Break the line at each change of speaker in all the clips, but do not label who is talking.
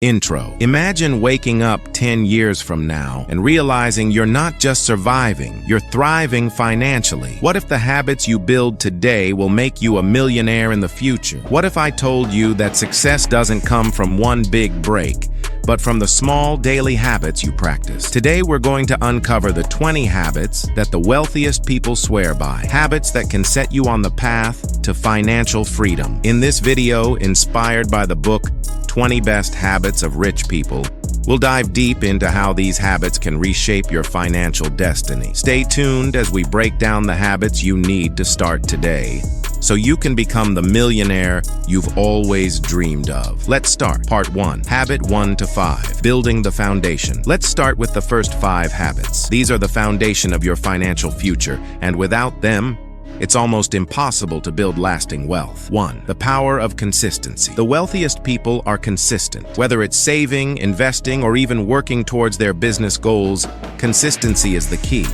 Intro. Imagine waking up 10 years from now and realizing you're not just surviving, you're thriving financially. What if the habits you build today will make you a millionaire in the future? What if I told you that success doesn't come from one big break, but from the small daily habits you practice? Today, we're going to uncover the 20 habits that the wealthiest people swear by. Habits that can set you on the path to financial freedom. In this video, inspired by the book 20 Best Habits of Rich People, we'll dive deep into how these habits can reshape your financial destiny. Stay tuned as we break down the habits you need to start today, so you can become the millionaire you've always dreamed of. Let's start. Part 1. Habit 1 to 5. Building the foundation. Let's start with the first 5 habits. These are the foundation of your financial future, and without them, it's almost impossible to build lasting wealth. 1. The power of consistency. The wealthiest people are consistent. Whether it's saving, investing, or even working towards their business goals, consistency is the key.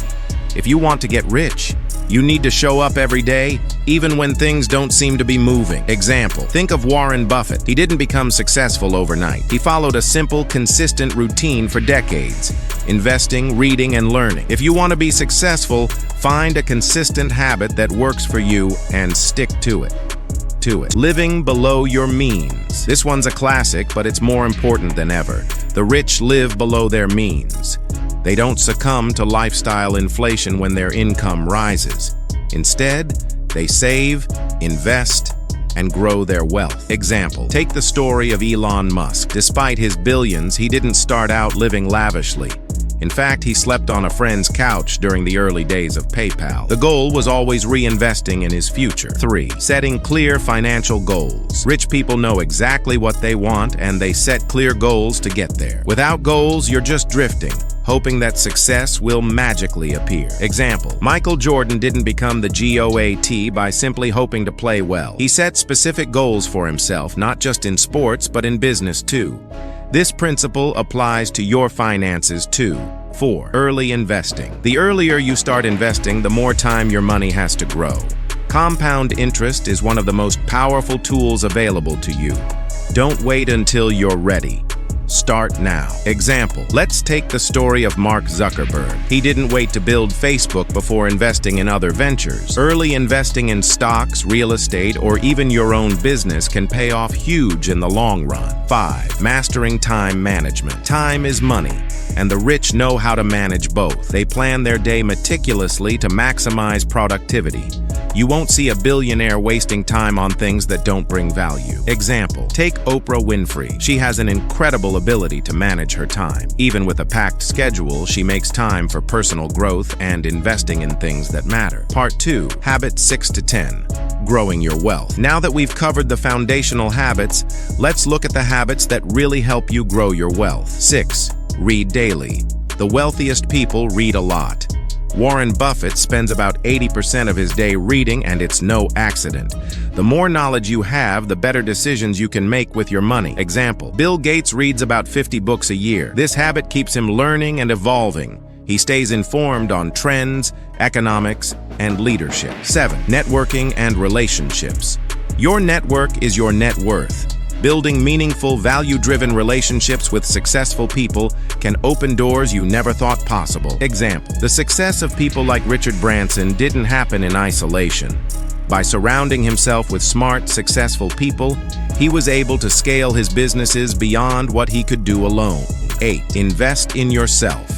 If you want to get rich, you need to show up every day, even when things don't seem to be moving. Example, think of Warren Buffett. He didn't become successful overnight. He followed a simple, consistent routine for decades, investing, reading, and learning. If you want to be successful, find a consistent habit that works for you and stick to it. Living below your means. This one's a classic, but it's more important than ever. The rich live below their means. They don't succumb to lifestyle inflation when their income rises. Instead, they save, invest, and grow their wealth. Example, take the story of Elon Musk. Despite his billions, he didn't start out living lavishly. In fact, he slept on a friend's couch during the early days of PayPal. The goal was always reinvesting in his future. 3. Setting clear financial goals. Rich people know exactly what they want, and they set clear goals to get there. Without goals, you're just drifting, hoping that success will magically appear. Example, Michael Jordan didn't become the GOAT by simply hoping to play well. He set specific goals for himself, not just in sports, but in business too. This principle applies to your finances too. 4. Early investing. The earlier you start investing, the more time your money has to grow. Compound interest is one of the most powerful tools available to you. Don't wait until you're ready. Start now. Example, let's take the story of Mark Zuckerberg. He didn't wait to build Facebook before investing in other ventures. Early investing in stocks, real estate, or even your own business can pay off huge in the long run. 5. Mastering time management. Time is money, and the rich know how to manage both. They plan their day meticulously to maximize productivity. You won't see a billionaire wasting time on things that don't bring value. Example, take Oprah Winfrey. She has an incredible ability to manage her time. Even with a packed schedule, she makes time for personal growth and investing in things that matter. Part 2. Habits 6 to 10. Growing your wealth. Now that we've covered the foundational habits, let's look at the habits that really help you grow your wealth. 6. Read daily. The wealthiest people read a lot. Warren Buffett spends about 80% of his day reading, and it's no accident. The more knowledge you have, the better decisions you can make with your money. Example, Bill Gates reads about 50 books a year. This habit keeps him learning and evolving. He stays informed on trends, economics, and leadership. 7. Networking and relationships. Your network is your net worth. Building meaningful, value-driven relationships with successful people can open doors you never thought possible. Example, the success of people like Richard Branson didn't happen in isolation. By surrounding himself with smart, successful people, he was able to scale his businesses beyond what he could do alone. 8. Invest in yourself.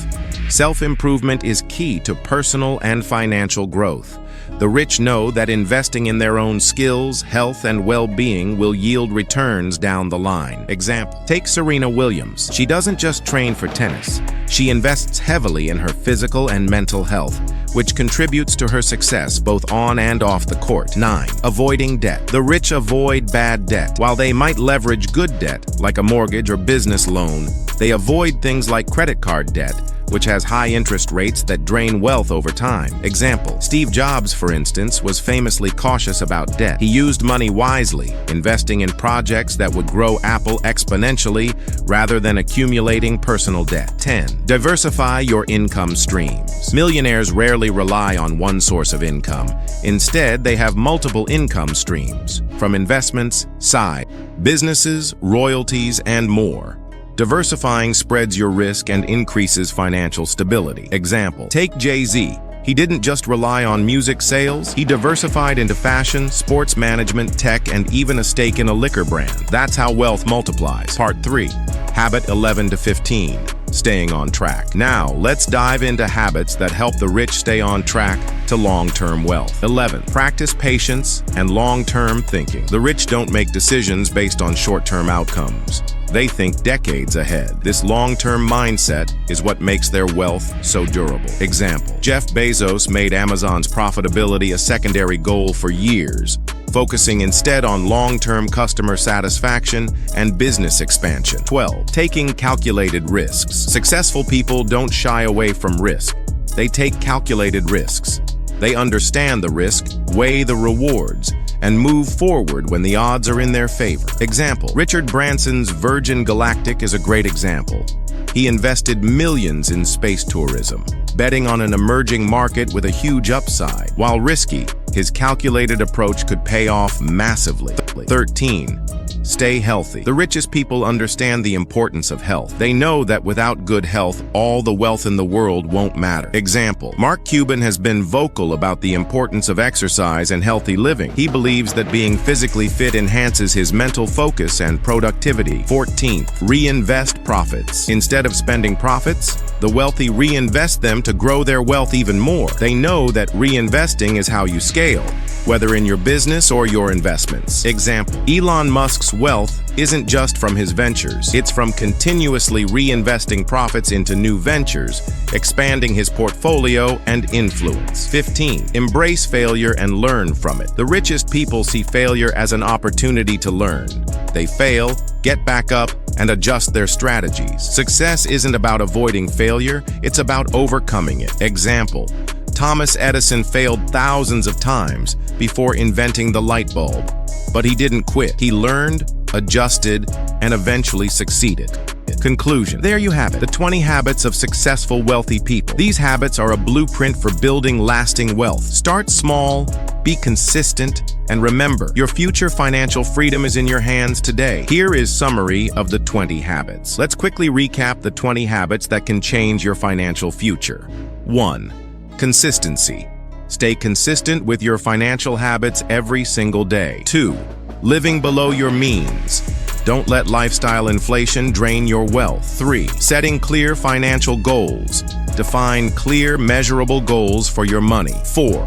Self-improvement is key to personal and financial growth. The rich know that investing in their own skills, health, and well-being will yield returns down the line. Example, take Serena Williams. She doesn't just train for tennis. She invests heavily in her physical and mental health, which contributes to her success both on and off the court. 9. Avoiding debt. The rich avoid bad debt. While they might leverage good debt, like a mortgage or business loan, they avoid things like credit card debt, which has high interest rates that drain wealth over time. Example, Steve Jobs, for instance, was famously cautious about debt. He used money wisely, investing in projects that would grow Apple exponentially rather than accumulating personal debt. 10. Diversify your income streams. Millionaires rarely rely on one source of income. Instead, they have multiple income streams, from investments, side businesses, royalties, and more. Diversifying spreads your risk and increases financial stability. Example, take Jay-Z. He didn't just rely on music sales, he diversified into fashion, sports management, tech, and even a stake in a liquor brand. That's how wealth multiplies. Part 3. Habit 11 to 15. Staying on track. Now, let's dive into habits that help the rich stay on track to long-term wealth. 11. Practice patience and long-term thinking. The rich don't make decisions based on short-term outcomes. They think decades ahead. This long-term mindset is what makes their wealth so durable. Example, Jeff Bezos made Amazon's profitability a secondary goal for years, focusing instead on long-term customer satisfaction and business expansion. 12. Taking calculated risks. Successful people don't shy away from risk. They take calculated risks. They understand the risk, weigh the rewards, and move forward when the odds are in their favor. Example, Richard Branson's Virgin Galactic is a great example. He invested millions in space tourism, betting on an emerging market with a huge upside. While risky, his calculated approach could pay off massively. 13. Stay healthy. The richest people understand the importance of health. They know that without good health, all the wealth in the world won't matter. Example, Mark Cuban has been vocal about the importance of exercise and healthy living. He believes that being physically fit enhances his mental focus and productivity. 14. Reinvest profits. Instead of spending profits, the wealthy reinvest them to grow their wealth even more. They know that reinvesting is how you scale, whether in your business or your investments. Example, Elon Musk's wealth isn't just from his ventures. It's from continuously reinvesting profits into new ventures, expanding his portfolio and influence. 15. Embrace failure and learn from it. The richest people see failure as an opportunity to learn. They fail, get back up, and adjust their strategies. Success isn't about avoiding failure, it's about overcoming it. Example, Thomas Edison failed thousands of times before inventing the light bulb, but he didn't quit. He learned, adjusted, and eventually succeeded. Conclusion. There you have it, the 20 habits of successful, wealthy people. These habits are a blueprint for building lasting wealth. Start small, be consistent, and remember, your future financial freedom is in your hands today. Here is a summary of the 20 habits. Let's quickly recap the 20 habits that can change your financial future. 1. Consistency. Stay consistent with your financial habits every single day. 2. Living below your means. Don't let lifestyle inflation drain your wealth. 3. Setting clear financial goals. Define clear, measurable goals for your money. 4.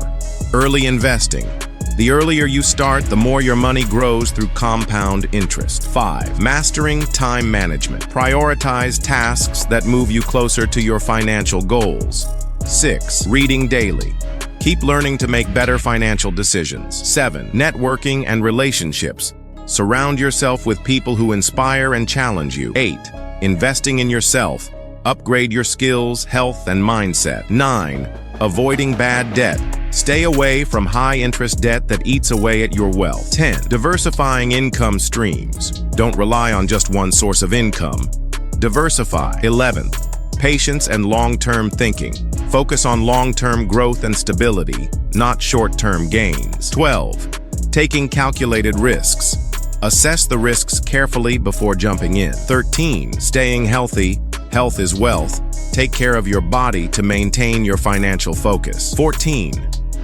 Early investing. The earlier you start, the more your money grows through compound interest. 5. Mastering time management. Prioritize tasks that move you closer to your financial goals. 6. Reading daily. Keep learning to make better financial decisions. 7. Networking and relationships. Surround yourself with people who inspire and challenge you. 8. Investing in yourself. Upgrade your skills, health, and mindset. 9. Avoiding bad debt. Stay away from high-interest debt that eats away at your wealth. 10. Diversifying income streams. Don't rely on just one source of income. Diversify. 11. Patience and long-term thinking. Focus on long-term growth and stability, not short-term gains. 12. Taking calculated risks. Assess the risks carefully before jumping in. 13. Staying healthy. Health is wealth. Take care of your body to maintain your financial focus. 14.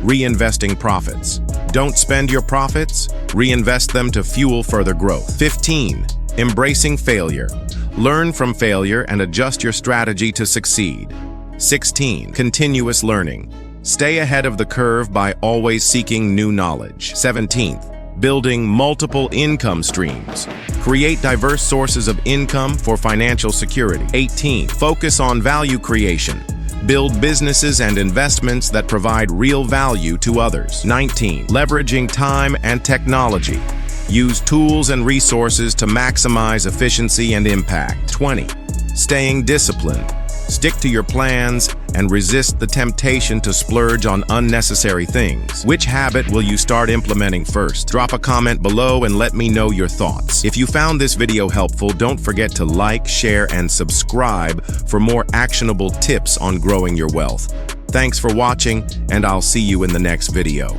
Reinvesting profits. Don't spend your profits, reinvest them to fuel further growth. 15. Embracing failure. Learn from failure and adjust your strategy to succeed. 16. Continuous learning. Stay ahead of the curve by always seeking new knowledge. 17th. Building multiple income streams. Create diverse sources of income for financial security. 18. Focus on value creation. Build businesses and investments that provide real value to others. 19. Leveraging time and technology. Use tools and resources to maximize efficiency and impact. 20. Staying disciplined. Stick to your plans and resist the temptation to splurge on unnecessary things. Which habit will you start implementing first? Drop a comment below and let me know your thoughts. If you found this video helpful, don't forget to like, share, and subscribe for more actionable tips on growing your wealth. Thanks for watching, and I'll see you in the next video.